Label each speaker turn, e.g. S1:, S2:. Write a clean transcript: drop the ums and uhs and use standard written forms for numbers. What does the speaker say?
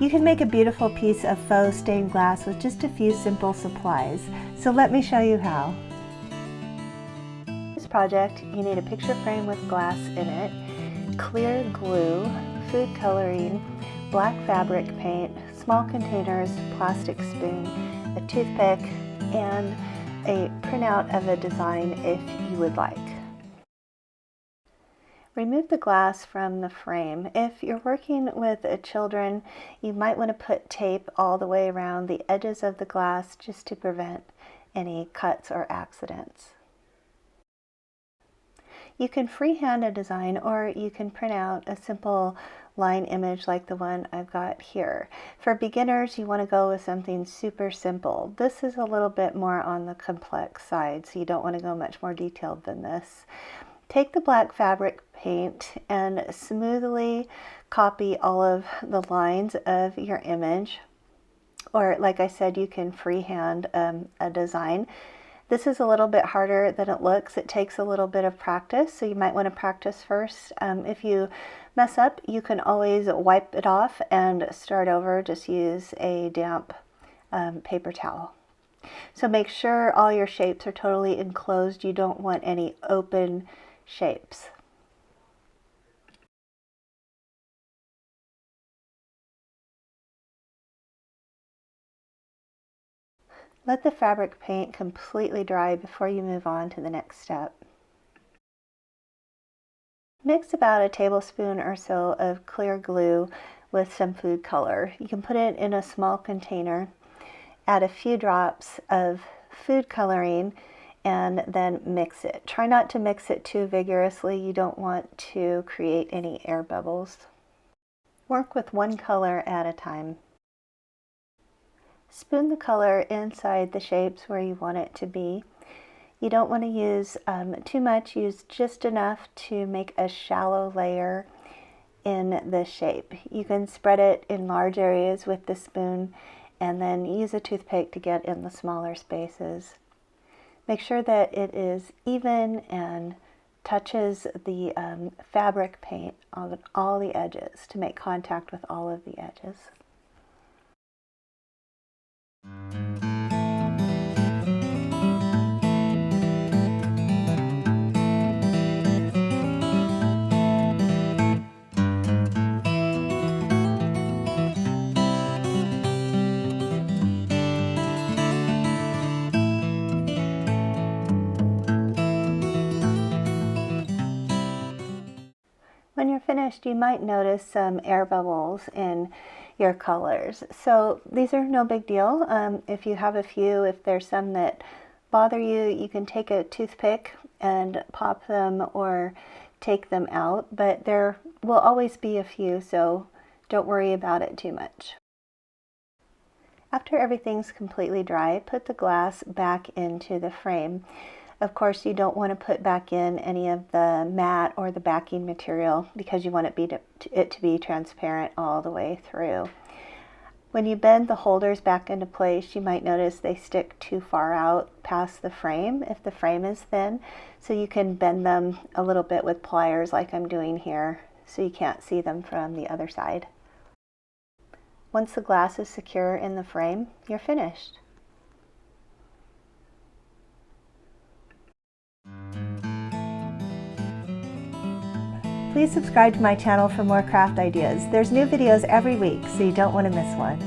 S1: You can make a beautiful piece of faux stained glass with just a few simple supplies. So let me show you how. For this project, you need a picture frame with glass in it, clear glue, food coloring, black fabric paint, small containers, plastic spoon, a toothpick, and a printout of a design if you would like. Remove the glass from the frame. If you're working with children, you might want to put tape all the way around the edges of the glass just to prevent any cuts or accidents. You can freehand a design, or you can print out a simple line image like the one I've got here. For beginners, you want to go with something super simple. This is a little bit more on the complex side, so you don't want to go much more detailed than this. Take the black fabric paint and smoothly copy all of the lines of your image, or like I said, you can freehand a design. This is a little bit harder than it looks. It takes a little bit of practice, so you might want to practice first. If you mess up, you can always wipe it off and start over. Just use a damp paper towel. So make sure all your shapes are totally enclosed. You don't want any open shapes. Let the fabric paint completely dry before you move on to the next step. Mix about a tablespoon or so of clear glue with some food color. You can put it in a small container, add a few drops of food coloring, and then mix it. Try not to mix it too vigorously. You don't want to create any air bubbles. Work with one color at a time. Spoon the color inside the shapes where you want it to be. You don't want to use too much. Use just enough to make a shallow layer in the shape. You can spread it in large areas with the spoon and then use a toothpick to get in the smaller spaces. Make sure that it is even and touches the fabric paint on all the edges to make contact with all of the edges. When you're finished, you might notice some air bubbles in your colors. So these are no big deal. If you have a few, if there's some that bother you, you can take a toothpick and pop them or take them out. But there will always be a few, so don't worry about it too much. After everything's completely dry, put the glass back into the frame. Of course, you don't want to put back in any of the matte or the backing material because you want it to be transparent all the way through. When you bend the holders back into place, you might notice they stick too far out past the frame if the frame is thin. So you can bend them a little bit with pliers like I'm doing here so you can't see them from the other side. Once the glass is secure in the frame, you're finished. Please subscribe to my channel for more craft ideas. There's new videos every week, so you don't want to miss one.